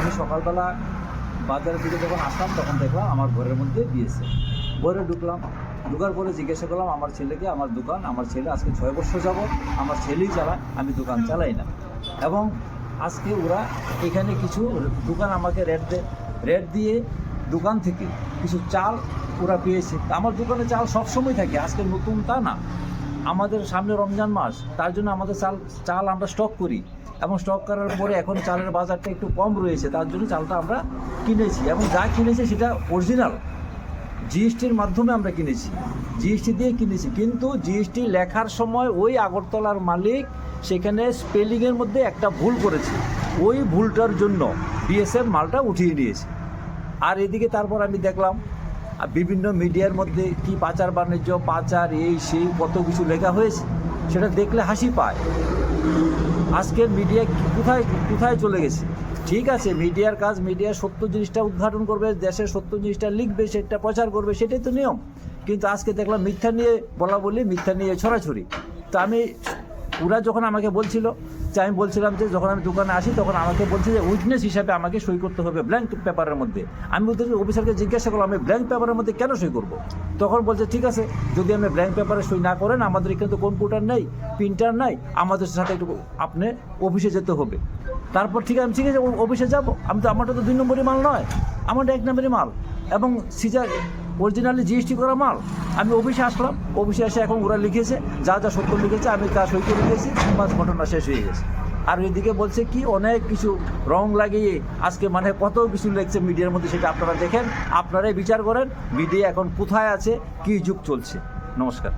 আমি সকালবেলা বাজারের দিকে যখন আসলাম তখন দেখলাম আমার ঘরের মধ্যে দিয়েছে। ঘরে ঢুকলাম, ঢুকার পরে জিজ্ঞাসা করলাম আমার ছেলেকে, আমার দোকান, আমার ছেলে আজকে 6 বছর যাব আমার ছেলেই চালায়, আমি দোকান চালাই না। এবং আজকে ওরা এখানে কিছু দোকান আমাকে রেট দিয়ে দোকান থেকে কিছু চাল ওরা পেয়েছে। আমার দোকানে চাল সবসময় থাকে, আজকে নতুন তা না। আমাদের সামনে রমজান মাস, তার জন্য আমাদের চাল আমরা স্টক করি, এবং স্টক করার পরে এখন চালের বাজারটা একটু কম রয়েছে, তার জন্য চালটা আমরা কিনেছি। এবং যা কিনেছি সেটা অরিজিনাল, জিএসটির মাধ্যমে আমরা কিনেছি, জিএসটি দিয়ে কিনেছি। কিন্তু জিএসটি লেখার সময় ওই আগরতলার মালিক সেখানে স্পেলিংয়ের মধ্যে একটা ভুল করেছে, ওই ভুলটার জন্য বিএসএফ মালটা উঠিয়ে নিয়েছে। আর এদিকে তারপর আমি দেখলাম বিভিন্ন মিডিয়ার মধ্যে কি পাচার বাণিজ্য, পাচার, এই সেই কত কিছু লেখা হয়েছে, সেটা দেখলে হাসি পায়। আজকের মিডিয়া কোথায় কোথায় চলে গেছে? ঠিক আছে, মিডিয়ার কাজ, মিডিয়া সত্য জিনিসটা উদ্ঘাটন করবে, দেশের সত্য জিনিসটা লিখবে, সেটা প্রচার করবে, সেটাই তো নিয়ম। কিন্তু আজকে দেখলাম মিথ্যা নিয়ে বলা বলি, মিথ্যা নিয়ে ছড়াছড়ি। তো আমি, ওরা যখন আমাকে বলছিল যে, আমি বলছিলাম যে যখন আমি দোকানে আসি তখন আমাকে বলছে যে উইটনেস হিসাবে আমাকে সই করতে হবে ব্ল্যাঙ্ক পেপারের মধ্যে। আমি বলতে অফিসারকে জিজ্ঞাসা করলাম আমি ব্ল্যাঙ্ক পেপারের মধ্যে কেন সই করব? তখন বলছে ঠিক আছে, যদি আপনি ব্ল্যাঙ্ক পেপারে সই না করেন, আমাদের এখানে তো কম্পিউটার নেই, প্রিন্টার নাই, আমাদের সাথে একটু আপনি অফিসে যেতে হবে। তারপর ঠিক আছে, ঠিক আছে, অফিসে যাবো। আমারটা তো 2 নম্বরই মাল নয়, আমারটা 1 নম্বরই মাল, এবং সিজার অরিজিনালি জিএসটি করা মাল। আমি অফিসে আসলাম, অফিসে এসে এখন ওরা লিখেছে যা যা সত্য লিখেছে, আমি তা সই করে দিয়েছি, বাস ঘটনা শেষ হয়ে গেছে। আর এদিকে বলছে কি অনেক কিছু রং লাগিয়ে আজকে মানে কত কিছু লিখছে মিডিয়ার মধ্যে, সেটা আপনারা দেখেন, আপনারাই বিচার করেন মিডিয়া এখন কোথায় আছে, কী যুগ চলছে। নমস্কার।